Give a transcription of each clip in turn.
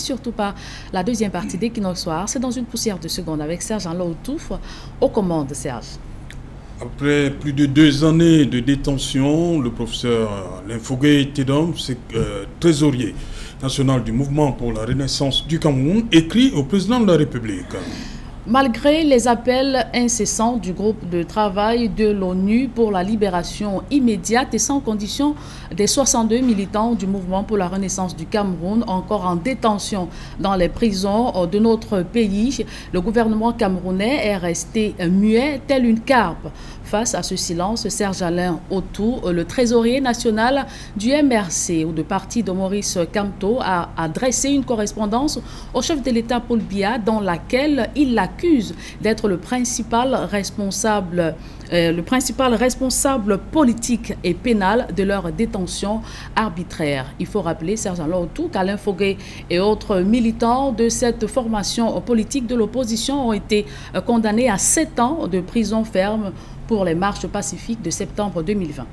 Surtout pas la deuxième partie d'Equinox Soir. C'est dans une poussière de seconde avec Serge Alaoutouf aux commandes. Serge. Après plus de 2 années de détention, le professeur Linfogué Tedom, trésorier national du mouvement pour la renaissance du Cameroun, écrit au président de la République. Malgré les appels incessants du groupe de travail de l'ONU pour la libération immédiate et sans condition des 62 militants du mouvement pour la renaissance du Cameroun encore en détention dans les prisons de notre pays, le gouvernement camerounais est resté muet tel une carpe. Face à ce silence, Serge Alain Autou, le trésorier national du MRC ou de parti de Maurice Kamto, a adressé une correspondance au chef de l'État Paul Biya dans laquelle il l'accuse d'être le principal responsable politique et pénal de leur détention arbitraire. Il faut rappeler, Serge Alain Autou, qu'Alain Fogué et autres militants de cette formation politique de l'opposition ont été condamnés à 7 ans de prison ferme pour les marches pacifiques de septembre 2020.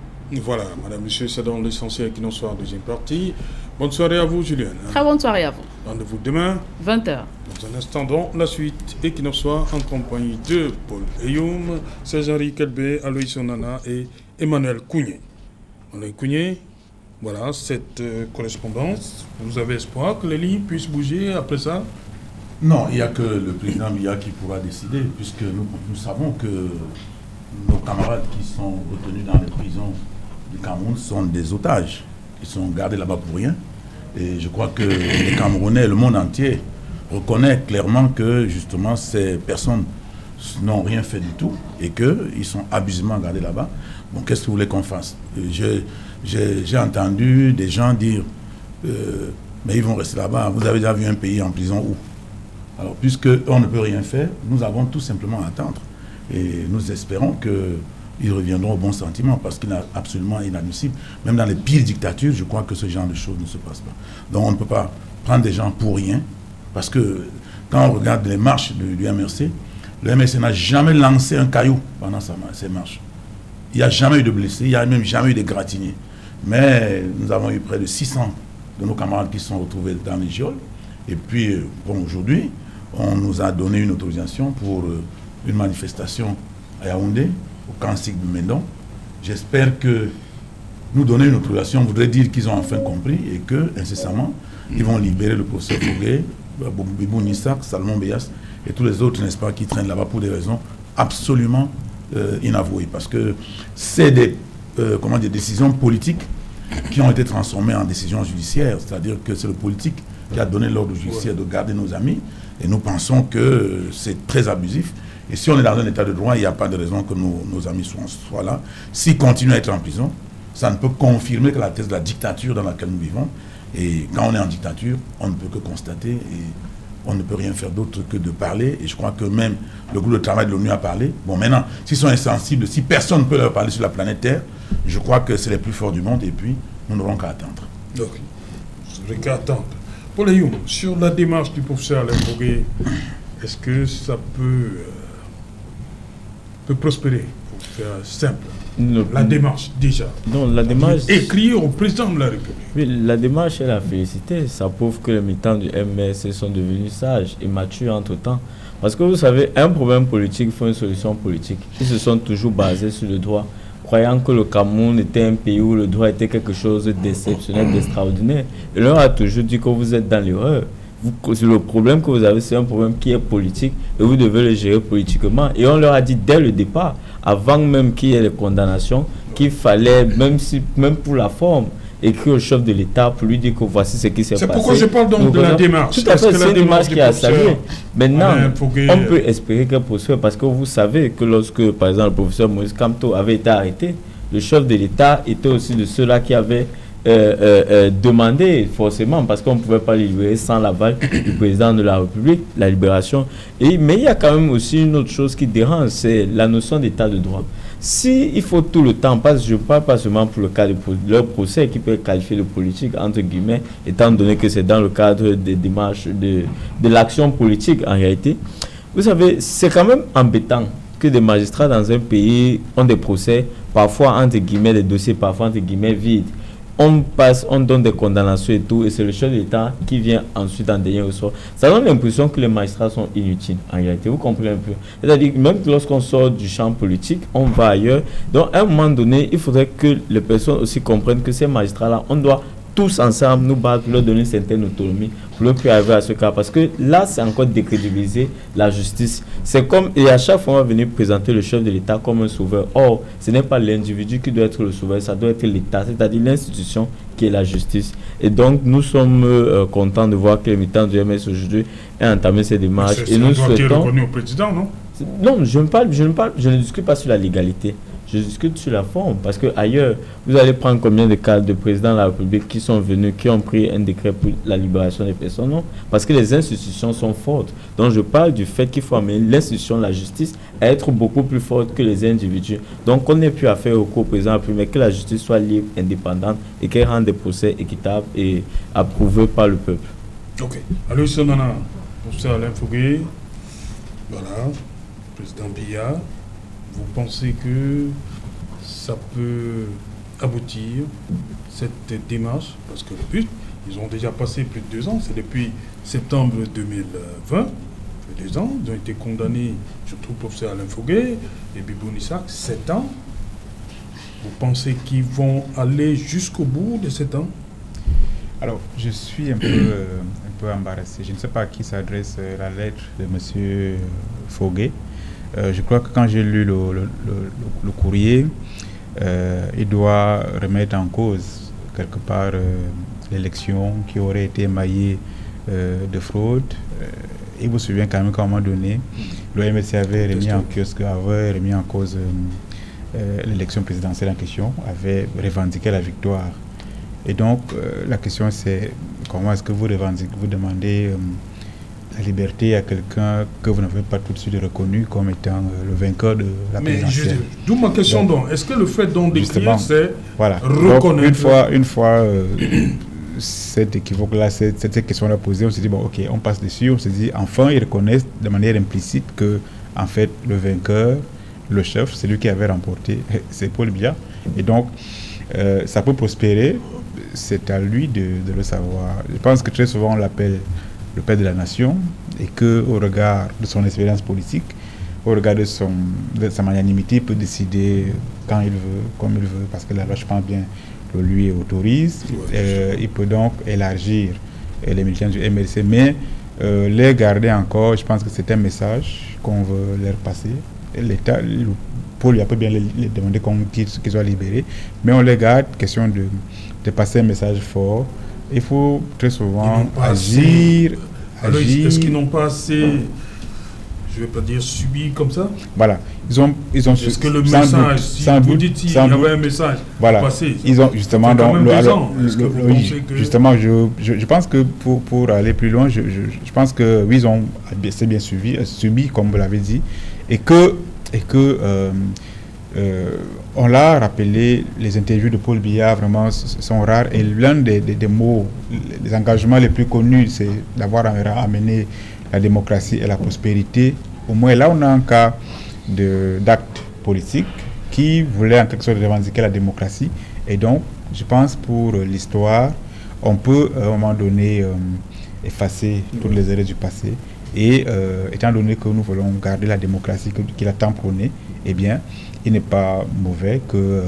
Voilà, madame, monsieur, c'est dans l'essentiel qui nous soit en deuxième partie. Bonne soirée à vous, Julien. Très bonne soirée à vous. Rendez-vous demain. 20h. Dans un instant, donc, la suite, et qui nous soit en compagnie de Paul Eyoum, Serge-Henri Kelbé, Aloïs Onana et Emmanuel Kougné. Emmanuel Kougné, voilà cette correspondance. Vous avez espoir que les lignes puissent bouger après ça? Non, il n'y a que le président Biya qui pourra décider, puisque nous savons que nos camarades qui sont retenus dans les prisons du Cameroun sont des otages. Ils sont gardés là-bas pour rien. Et je crois que les Camerounais, le monde entier, reconnaît clairement que justement ces personnes n'ont rien fait du tout et qu'ils sont abusivement gardés là-bas. Bon, qu'est-ce que vous voulez qu'on fasse? J'ai entendu des gens dire mais ils vont rester là-bas. Vous avez déjà vu un pays en prison où? Alors, puisqu'on ne peut rien faire, nous avons tout simplement à attendre. Et nous espérons qu'ils reviendront au bon sentiment parce qu'il est absolument inadmissible. Même dans les pires dictatures, je crois que ce genre de choses ne se passe pas. Donc on ne peut pas prendre des gens pour rien parce que quand on regarde les marches du MRC, le MRC n'a jamais lancé un caillou pendant ces marches. Il n'y a jamais eu de blessés, il n'y a même jamais eu de gratignés. Mais nous avons eu près de 600 de nos camarades qui sont retrouvés dans les geôles. Et puis, bon, aujourd'hui, on nous a donné une autorisation pour une manifestation à Yaoundé, au camp SIC de Mendon. J'espère que nous donner une autorisation voudrait dire qu'ils ont enfin compris et que, incessamment, ils vont libérer le professeur Fogué, Bibou Nissak, Salomon Beyas et tous les autres, n'est-ce pas, qui traînent là-bas pour des raisons absolument inavouées. Parce que c'est des décisions politiques qui ont été transformées en décisions judiciaires. C'est-à-dire que c'est le politique qui a donné l'ordre judiciaire de garder nos amis. Et nous pensons que c'est très abusif. Et si on est dans un état de droit, il n'y a pas de raison que nos amis soient là. S'ils continuent à être en prison, ça ne peut confirmer que la thèse de la dictature dans laquelle nous vivons. Et quand on est en dictature, on ne peut que constater et on ne peut rien faire d'autre que de parler. Et je crois que même le groupe de travail de l'ONU a parlé. Bon, maintenant, s'ils sont insensibles, si personne ne peut leur parler sur la planète Terre, je crois que c'est les plus forts du monde et puis nous n'aurons qu'à attendre. Donc, vous n'aurez qu'à attendre. Paul Eyoum, sur la démarche du professeur Alain Fogué, est-ce que ça peut prospérer, pour faire simple? La démarche, déjà. Non, la démarche... Écrire au président de la République. Oui, la démarche est la félicité. Ça prouve que les militants du MRC sont devenus sages et matures entre-temps. Parce que vous savez, un problème politique, il faut une solution politique. Ils se sont toujours basés sur le droit, croyant que le Cameroun était un pays où le droit était quelque chose d'exceptionnel, d'extraordinaire. Et leur a toujours dit que vous êtes dans l'erreur. Le problème que vous avez, c'est un problème qui est politique et vous devez le gérer politiquement. Et on leur a dit dès le départ, avant même qu'il y ait les condamnations, qu'il fallait, même pour la forme, écrire au chef de l'État pour lui dire que voici ce qui s'est passé. C'est pourquoi je parle donc de la démarche. Tout à fait, c'est une démarche qui a salué. Maintenant, on peut espérer qu'elle prospère parce que vous savez que lorsque, par exemple, le professeur Maurice Kamto avait été arrêté, le chef de l'État était aussi de ceux-là qui avaient demandé forcément, parce qu'on ne pouvait pas libérer sans l'aval du président de la République, la libération. Mais il y a quand même aussi une autre chose qui dérange, c'est la notion d'état de droit. Si il faut tout le temps, parce que je ne parle pas seulement pour le cas de leur procès qui peut être qualifié de politique, entre guillemets, étant donné que c'est dans le cadre des démarches de l'action politique en réalité, vous savez, c'est quand même embêtant que des magistrats dans un pays ont des procès, parfois entre guillemets des dossiers, parfois entre guillemets vides. on donne des condamnations et tout, et c'est le chef de l'État qui vient ensuite en dernier ressort. Ça donne l'impression que les magistrats sont inutiles, en réalité. Vous comprenez un peu? C'est-à-dire que même lorsqu'on sort du champ politique, on va ailleurs. Donc, à un moment donné, il faudrait que les personnes aussi comprennent que ces magistrats-là, on doit tous ensemble nous battre pour leur donner une certaine autonomie pour leur plus arriver à ce cas, parce que là c'est encore décrédibiliser la justice. C'est comme, et à chaque fois on va venir présenter le chef de l'État comme un sauveur. Or ce n'est pas l'individu qui doit être le sauveur, ça doit être l'État, c'est-à-dire l'institution qui est la justice. Et donc nous sommes contents de voir que les militants du MS aujourd'hui aient entamé ces démarches. Et nous souhaitons reconnu au président, non? Non, je ne discute pas sur la légalité. Je discute sur la forme, parce que ailleurs, vous allez prendre combien de cas de présidents de la République qui sont venus, qui ont pris un décret pour la libération des personnes? Non, parce que les institutions sont fortes. Donc je parle du fait qu'il faut amener l'institution de la justice à être beaucoup plus forte que les individus. Donc on n'est plus à faire recours au président de la République, mais que la justice soit libre, indépendante et qu'elle rende des procès équitables et approuvés par le peuple. Ok. Alors, Sonana, professeur Alain Fogué, voilà, président Biya. Vous pensez que ça peut aboutir, cette démarche? Parce que le but, ils ont déjà passé plus de 2 ans, c'est depuis septembre 2020, 2 ans, ils ont été condamnés, surtout professeur Alain Fogué et Bibou Nissak, 7 ans. Vous pensez qu'ils vont aller jusqu'au bout de 7 ans? Alors, je suis un peu embarrassé. Je ne sais pas à qui s'adresse la lettre de M. Fogué. Je crois que quand j'ai lu le courrier, il doit remettre en cause quelque part l'élection qui aurait été émaillée de fraude. Il vous souvient quand même qu'à un moment donné, l'OMC avait remis en cause l'élection présidentielle en question, avait revendiqué la victoire. Et donc, la question c'est comment est-ce que vous demandez la liberté à quelqu'un que vous n'avez pas tout de suite reconnu comme étant le vainqueur de la présidentielle. D'où ma question donc. Est-ce que le fait d'écrire, c'est reconnaître? Donc, une fois cette équivoque-là, cette question-là posée, on s'est dit, bon, ok, on passe dessus, on s'est dit, enfin, ils reconnaissent de manière implicite que, en fait, le vainqueur, le chef, c'est lui qui avait remporté, c'est Paul Biya. Et donc, ça peut prospérer, c'est à lui de le savoir. Je pense que très souvent, on l'appelle le père de la nation, et qu'au regard de son expérience politique, au regard de sa magnanimité, il peut décider quand il veut, comme il veut, parce que la loi, je pense bien, le lui autorise. Il peut donc élargir les militants du MLC, mais les garder encore, je pense que c'est un message qu'on veut leur passer. L'État, Paul, il peut bien les demander qu'ils soient libérés, mais on les garde, question de passer un message fort. Il faut très souvent agir. Est-ce qu'ils n'ont pas assez, je ne vais pas dire subi comme ça? Voilà. Est-ce que le message, si vous dites il y avait un message passé, ils ont justement justement, je pense que pour aller plus loin, je pense que oui, ils ont assez bien subi, comme vous l'avez dit, et que on l'a rappelé, les interviews de Paul Biya vraiment sont rares, et l'un des mots, les engagements les plus connus, c'est d'avoir amené la démocratie et la prospérité. Au moins là, on a un cas d'acte politique qui voulait en quelque sorte revendiquer la démocratie, et donc je pense pour l'histoire, on peut à un moment donné effacer toutes les erreurs du passé, et étant donné que nous voulons garder la démocratie qu'il a tant prônée, eh bien, il n'est pas mauvais que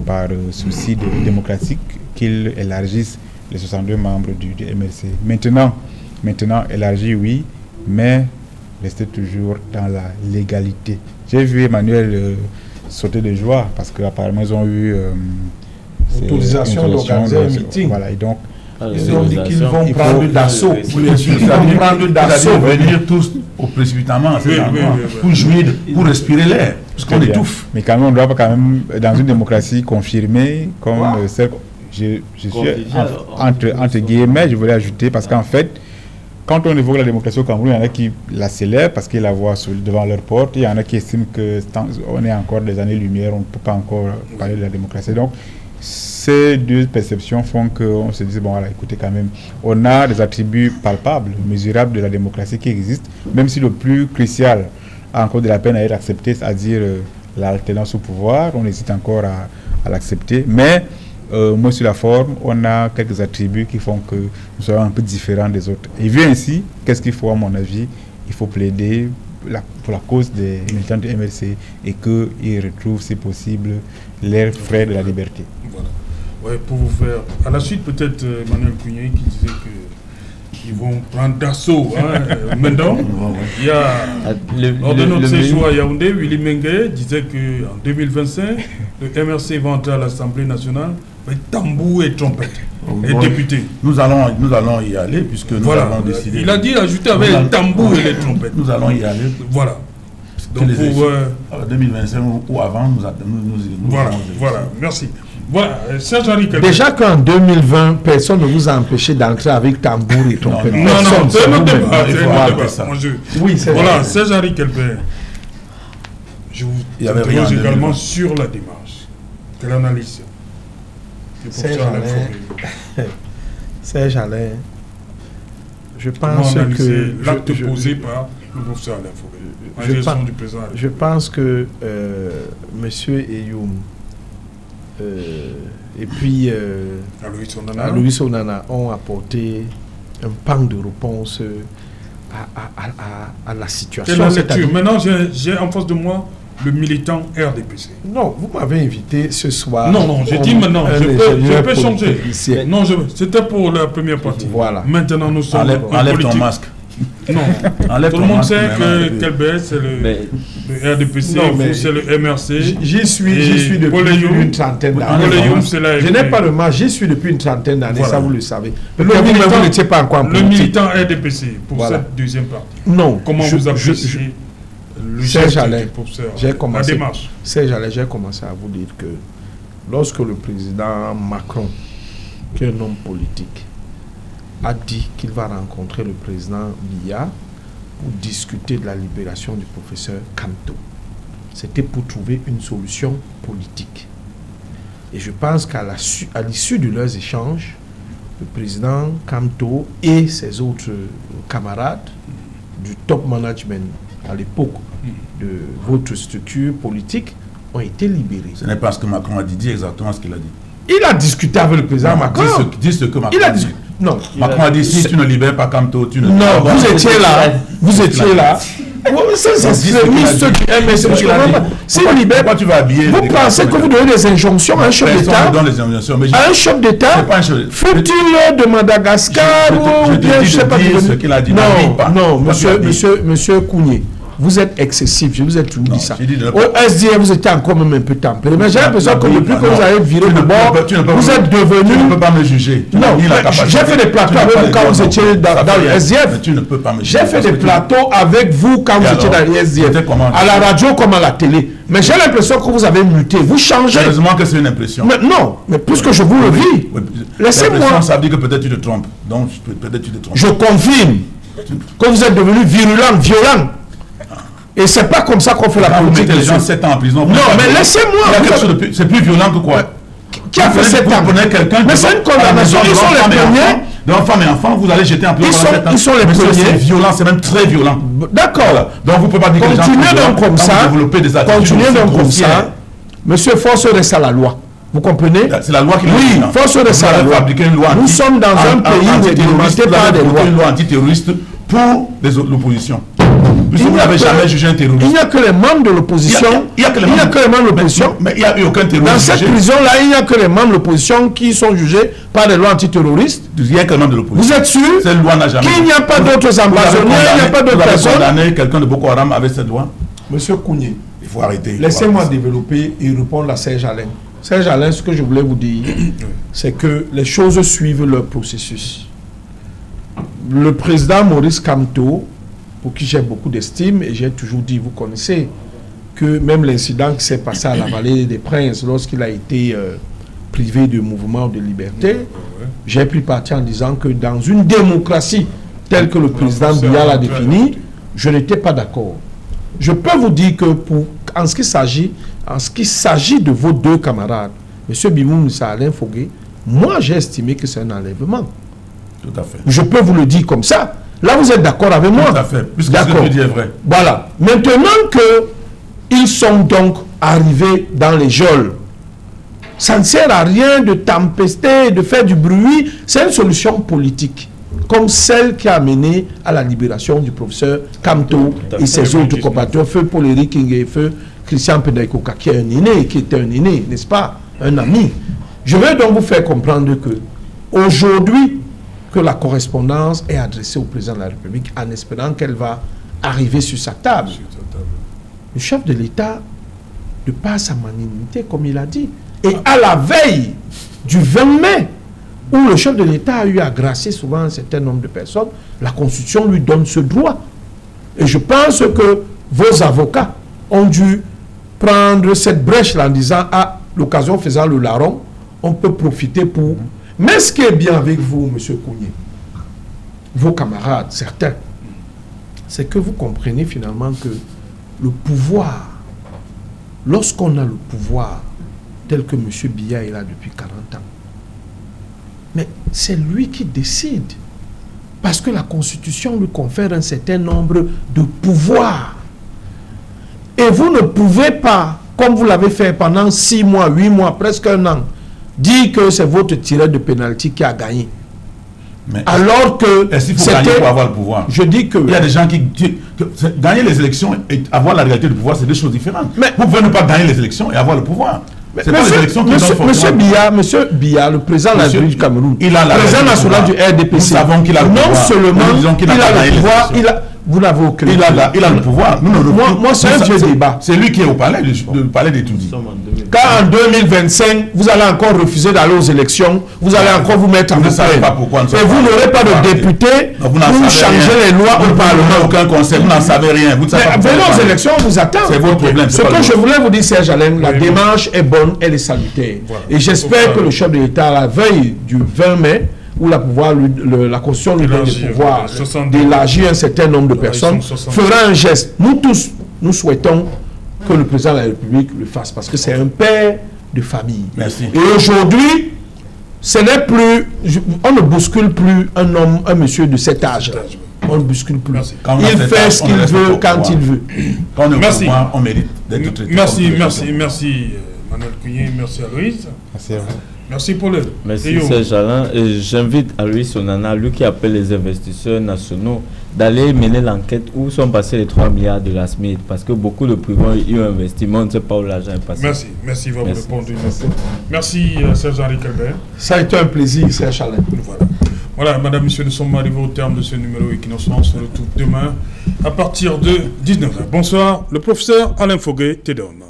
par souci démocratique qu'il élargisse les 62 membres du MLC. Maintenant, élargi, oui, mais rester toujours dans la légalité. J'ai vu Emmanuel sauter de joie parce qu'apparemment ils ont eu l'autorisation d'organiser un meeting. Voilà, et donc ils ont dit qu'ils vont prendre d'assaut. Ils vont prendre d'assaut. Venir tous au précipitamment, pour jouir, pour respirer l'air, parce qu'on étouffe. Mais quand même, on doit quand même, dans une démocratie confirmée, comme celle, je suis entre guillemets, je voulais ajouter, parce qu'en fait, quand on évoque la démocratie au Cameroun, il y en a qui la célèbrent parce qu'ils la voient devant leur porte, il y en a qui estiment qu'on est encore des années-lumière, on ne peut pas encore parler de la démocratie. Donc, ces deux perceptions font qu'on se dit, bon, voilà, écoutez, quand même, on a des attributs palpables, mesurables de la démocratie qui existent, même si le plus crucial a encore de la peine à être accepté, c'est-à-dire l'alternance au pouvoir, on hésite encore à l'accepter, mais moins sur la forme, on a quelques attributs qui font que nous soyons un peu différents des autres. Et vu ainsi, qu'est-ce qu'il faut à mon avis? Il faut plaider pour la cause des militants du MRC et qu'ils retrouvent, si possible, l'air frais de la liberté. Voilà. Ouais, pour vous faire... À la suite, peut-être Emmanuel Kougné qui disait qu'ils vont prendre d'assaut. Maintenant, il y a... lors de notre séjour à Yaoundé, Willy Mengue disait qu'en 2025, le MRC va entrer à l'Assemblée nationale avec tambour et trompette. Et députés. Nous allons y aller puisque nous avons décidé. Il a dit ajouter avec les tambours et les trompettes. Nous allons y aller. Voilà. Donc pour 2025 ou avant, nous voilà. Merci. Voilà, déjà qu'en 2020, personne ne vous a empêché d'entrer avec tambour et trompette. Non, c'est un autre débat. Oui, c'est voilà, Serge-Henri Kelbert. Je vous interroge également sur la démarche. Quelle analyse? Serge Alain, je pense que l'acte posé par le professeur Alain Fauré, je pense que monsieur Eyoum et puis Aloïs Onana ont apporté un pan de réponse à la situation. Maintenant, j'ai en face de moi le militant RDPC. Non, vous m'avez invité ce soir. Non, j'ai dit maintenant, je peux changer. Non, c'était pour la première partie. Voilà. Maintenant, nous sommes enlève ton masque. Non, tout le monde sait que Kelbert, c'est le RDPC, c'est le MRC. J'y suis depuis une trentaine d'années. Je n'ai pas le masque, j'y suis depuis une trentaine d'années, ça vous le savez. Vous n'étiez pas encore en politique. Le militant RDPC, pour cette deuxième partie. Non. Comment vous appréciez Serge Alain, j'ai commencé à vous dire que lorsque le président Macron, qui est un homme politique, a dit qu'il va rencontrer le président Biya pour discuter de la libération du professeur Kamto, c'était pour trouver une solution politique. Et je pense qu'à l'issue de leurs échanges, le président Kamto et ses autres camarades du top management à l'époque de votre structure politique ont été libérés. Ce n'est pas ce que Macron a dit, exactement ce qu'il a dit. Il a discuté avec le président Macron. Dis ce que Macron a dit. Non. Macron a dit, si tu ne libères pas Kamto, tu ne... Non, vous étiez là. Vous étiez là. Si vous libérez, tu vas habiller. Vous pensez que vous donnez des injonctions à un chef d'État? À un chef d'État, fut-il de Madagascar ou bien je ne sais pas ce qu'il a dit. Non, monsieur Kougné. Vous êtes excessif, je vous ai toujours dit ça. Au SDF, vous étiez encore même un peu tempéré. Mais j'ai l'impression que depuis que vous avez viré de bord, vous êtes devenu... Tu ne peux pas me juger. Non, j'ai fait des plateaux avec vous quand vous étiez dans le SDF. Tu ne peux pas me juger. J'ai fait des plateaux avec vous quand vous étiez dans le SDF. À la radio comme à la télé. Mais j'ai l'impression que vous avez muté. Vous changez. Heureusement que c'est une impression. Non, mais puisque je vous le dis, laissez-moi... Ça veut dire que peut-être tu te trompes. Donc peut-être tu te trompes. Je confirme que vous êtes devenu virulent, violent. Et c'est pas comme ça qu'on fait la politique. Les gens 7 ans en prison. Non, mais laissez-moi. C'est plus violent que quoi? Qui a fait 7 ans? Mais c'est une condamnation. Ils sont les premiers. Donc, femmes et enfants, vous allez jeter en prison. Ils sont les premiers. C'est violent, c'est même très violent. D'accord. Donc, vous ne pouvez pas dire que les gens... Continuez donc comme ça. Monsieur, force reste à la loi. Vous comprenez? C'est la loi qui... Oui, force reste à la loi. Nous sommes dans un pays où réglementé par des lois. Une loi antiterroriste pour l'opposition. Vous n'avez jamais jugé un terroriste. Il n'y a que les membres de l'opposition. Il n'y a que les membres de l'opposition. Mais il n'y a eu aucun terroriste. Dans cette prison-là, il n'y a que les membres de l'opposition qui sont jugés par des lois antiterroristes. Il n'y a que les membres de l'opposition. Vous êtes sûr cette loi n'a jamais... qu'il n'y a pas d'autres ambassadeurs, il n'y a pas d'autres personnes? Vous avez condamné quelqu'un de Boko Haram avec cette loi? Monsieur Kougné, il faut arrêter. Laissez-moi développer et répondre à Serge Alain. Serge Alain, ce que je voulais vous dire, c'est que les choses suivent leur processus. Le président Maurice Kamto, pour qui j'ai beaucoup d'estime, et j'ai toujours dit, vous connaissez, que même l'incident qui s'est passé à la Vallée des Princes, lorsqu'il a été privé de mouvement de liberté, j'ai pris parti en disant que dans une démocratie telle que le président Biya l'a définie, je n'étais pas d'accord. Je peux vous dire que en ce qui s'agit de vos deux camarades, M. Bimoum et Alain Fauré, moi j'ai estimé que c'est un enlèvement. Tout à fait. Je peux vous le dire comme ça. Là, vous êtes d'accord avec moi? Tout à fait, puisque ce que tu dis est vrai. Voilà. Maintenant qu'ils sont donc arrivés dans les geôles Ça ne sert à rien de tempester, de faire du bruit. C'est une solution politique, comme celle qui a mené à la libération du professeur Kamto et ses autres compatriotes, feu Paul-Éric King et feu Christian Pedaïkoka, qui est un aîné, qui était un aîné, n'est-ce pas, un ami. Je veux donc vous faire comprendre que aujourd'hui, que la correspondance est adressée au président de la République en espérant qu'elle va arriver sur sa table. Le chef de l'État, de par sa magnanimité, comme il a dit, et à la veille du 20 mai, où le chef de l'État a eu à gracier souvent un certain nombre de personnes, la Constitution lui donne ce droit. Et je pense que vos avocats ont dû prendre cette brèche-là en disant, à l'occasion faisant le larron, on peut profiter pour... Mais ce qui est bien avec vous, M. Kounié, vos camarades, certains, c'est que vous comprenez finalement que le pouvoir, lorsqu'on a le pouvoir, tel que M. Biya est là depuis 40 ans, mais c'est lui qui décide. Parce que la Constitution lui confère un certain nombre de pouvoirs. Et vous ne pouvez pas, comme vous l'avez fait pendant 6 mois, 8 mois, presque 1 an, dire que c'est votre tireur de pénalty qui a gagné. Mais alors que... Est-ce qu'il faut gagner pour avoir le pouvoir? Je dis que... Il y a des gens qui... gagner les élections et avoir la réalité du pouvoir, c'est deux choses différentes. Mais vous pouvez ne pas gagner les élections et avoir le pouvoir. C'est pas les élections qui Monsieur Biya, le président de la République du Cameroun, le président national du RDPC, nous savons qu'il a le pouvoir. Non seulement il a le pouvoir, vous n'avez aucun. Il a le pouvoir. Moi, c'est un vieux débat. C'est lui qui est au palais, le palais d'études. Quand en 2025, vous allez encore refuser d'aller aux élections, vous allez encore vous mettre en savez pas pourquoi. Et vous n'aurez pas de député pour changer les lois au Parlement. Aucun conseil, vous n'en savez rien. Venez aux élections, on vous attend. C'est votre problème. Ce que je voulais vous dire, Serge Alain, la démarche est bonne, elle est salutaire. Et j'espère que le chef de l'État, à la veille du 20 mai, où la Constitution lui donne le pouvoir d'élargir un certain nombre de personnes, fera un geste. Nous tous, nous souhaitons que le président de la République le fasse, parce que c'est un père de famille. Merci. Et aujourd'hui, ce n'est plus, on ne bouscule plus un homme, un monsieur de cet âge. On ne bouscule plus. Il fait ce qu'il veut quand il veut. Quand on est au pouvoir, on mérite d'être traité. Merci Manuel Kounié, merci Aloïse. Merci à vous. Merci Paul. Merci Serge Alain. J'invite Aloïse Onana, lui qui appelle les investisseurs nationaux, d'aller mener l'enquête où sont passés les 3 milliards de la SMIC, parce que beaucoup de privés ont investi, mais on ne sait pas où l'argent est passé. Merci, va vous répondre. Merci Serge-Henri Calbert. Ça a été un plaisir, Serge Alain. Voilà, madame, monsieur, nous sommes arrivés au terme de ce numéro Equinox. On se retrouve demain à partir de 19h. Bonsoir, le professeur Alain Foguet te donne.